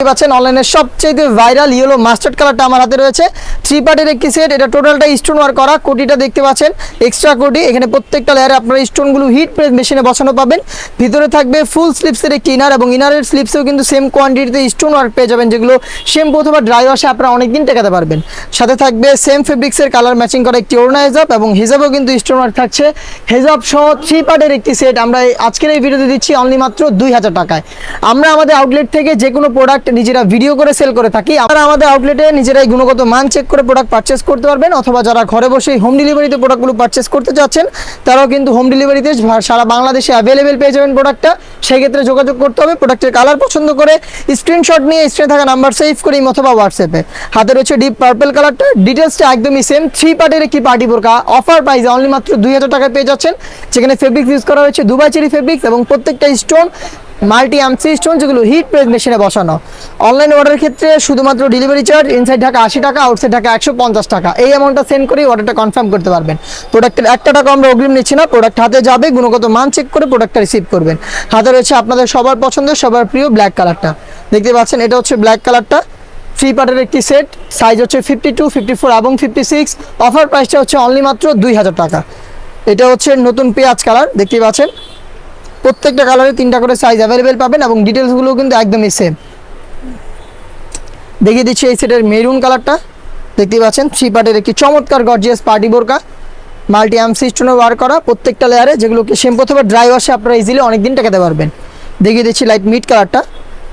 পাচ্ছেন অনলাইনে সবচেয়ে ভাইরাল ইয়েলো মাস্টার্ড কালারটা আমার হাতে রয়েছে। থ্রি পার্টের একটি সেট, এটা টোটালটা স্টোন ওয়ার্ক করা। কোটিটা দেখতে পাচ্ছেন এক্সট্রা কোটি, এখানে প্রত্যেকটা লেয়ারে আপনারা স্টোনগুলো হিট প্রেস মেশিনে বসানো পাবেন। ভিতরে থাকবে ফুল স্লিপসের একটি ইনার এবং ইনারের স্লিপসেও কিন্তু সেম কোয়ান্টিটিতে স্টোন ওয়ার্ক পেয়ে যাবেন, যেগুলো শ্যাম্পু অথবা ড্রাই ওয়াশে আপনারা অনেকদিন টেকাতে পারবেন। সাথে থাকবে সেম ফেব্রিক্সের কালার ম্যাচিং করা একটি ওড়না হেজাব এবং হেজাবও কিন্তু স্টোন ওয়ার্ক থাকছে। হেজাব সহ থ্রি পার্টের একটি সেট আমরা আজকের এই ভিডিওতে দিচ্ছি অনলি মাত্র 2000 টাকায়। আমরা আমাদের আউটলেট থেকে যে কোনো প্রোডাক্ট নিজেরা ভিডিও করে সেল করে থাকি। আপনারা আমাদের আউটলেটে নিজেরাই গুণগত মান চেক করে প্রোডাক্ট পারচেস করতে পারবেন, অথবা যারা ঘরে বসে হোম ডেলিভারিতে প্রোডাক্টগুলো পারচেস করতে চাচ্ছেন তারাও কিন্তু হোম ডেলিভারিতে সারা বাংলাদেশে অ্যাভেলেবেল পেয়ে যাবেন প্রোডাক্টটা। সেই ক্ষেত্রে যোগাযোগ করতে হবে, প্রোডাক্টের কালার পছন্দ করে স্ক্রিনশট নিয়ে স্ক্রিনে থাকা নাম্বার সেভ করে অথবা হোয়াটসঅ্যাপে। হাতে রয়েছে ডিপ পার্পল কালারটা, ডিটেলসটা একদমই সেম। থ্রি পার্টের একটি পার্টি বোরকা অফার প্রাইসে অনলি মাত্র 2000 টাকায় পেয়ে যাচ্ছেন, যেখানে ফেব্রিক্স ইউজ করা হয়েছে দুবাই চেরি ফেব্রিক্স এবং প্রত্যেকটা স্টোন মাল্টি এমসি স্টোন, যেগুলো হিট প্রেস মেশিনে বসানো। অনলাইন অর্ডারের ক্ষেত্রে শুধুমাত্র ডেলিভারি চার্জ ইনসাইড ঢাকা 80 টাকা, আউটসাইড ঢাকা 150 টাকা, এই অ্যামাউন্টটা সেন্ড করে অর্ডারটা কনফার্ম করতে পারবেন। প্রোডাক্টের 1 টাকা আমরা অগ্রিম নিচ্ছি না, প্রোডাক্ট হাতে যাবে, গুণগত মান চেক করে প্রোডাক্টটা রিসিভ করবেন। হাতে রয়েছে আপনাদের সবার পছন্দের সবার প্রিয় ব্ল্যাক কালারটা, দেখতে পাচ্ছেন এটা হচ্ছে ব্ল্যাক কালারটা। থ্রি পার্টের একটি সেট, সাইজ হচ্ছে 52, 54 এবং 56। অফার প্রাইসটা হচ্ছে অনলি মাত্র 2000 টাকা। এটা হচ্ছে নতুন পেঁয়াজ কালার, দেখতে পাচ্ছেন প্রত্যেকটা কালারে 3টা করে সাইজ অ্যাভেলেবেল পাবেন এবং ডিটেলসগুলো কিন্তু একদমই সেম। দেখিয়ে দিচ্ছি এই সেটের মেরুন কালারটা, দেখতে পাচ্ছেন থ্রি পার্টের একটি চমৎকার গর্জিয়াস পার্টি বোরকা, মাল্টি এমসি স্টোনে ওয়ার্ক করা প্রত্যেকটা লেয়ারে, যেগুলোকে শ্যাম্পু অথবা ড্রাই ওয়াশে আপনারা ইজিলি অনেকদিন টেকাতে পারবেন। দেখিয়ে দিচ্ছি লাইট মিড কালারটা,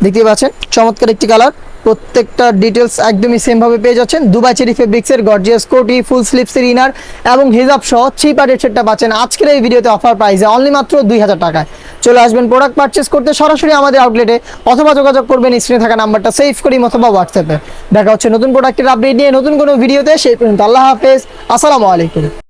দেখতে পাচ্ছেন চমৎকার একটি কালার, প্রত্যেকটা ডিটেলস একদমই সেম ভাবে পেয়ে যাচ্ছেন। দুবাই চেরি ফেব্রিক্সের গর্জিয়াস কোটি, ফুল স্লিপসের ইনার এবং হিজাব সহ থ্রি পার্টের সেটটা পাচ্ছেন আজকের এই ভিডিওতে অফার প্রাইসে অনলি মাত্র 2000 টাকায়। চলে আসবেন প্রোডাক্ট পারচেস করতে সরাসরি আমাদের আউটলেটে, অথবা যোগাযোগ করবেন স্ক্রিনে থাকা নাম্বারটা সেভ করি অথবা হোয়াটসঅ্যাপে। দেখা হচ্ছে নতুন প্রোডাক্টের আপডেট নিয়ে নতুন কোনো ভিডিওতে। সেই পর্যন্ত আল্লাহ হাফেজ, আসসালামু আলাইকুম।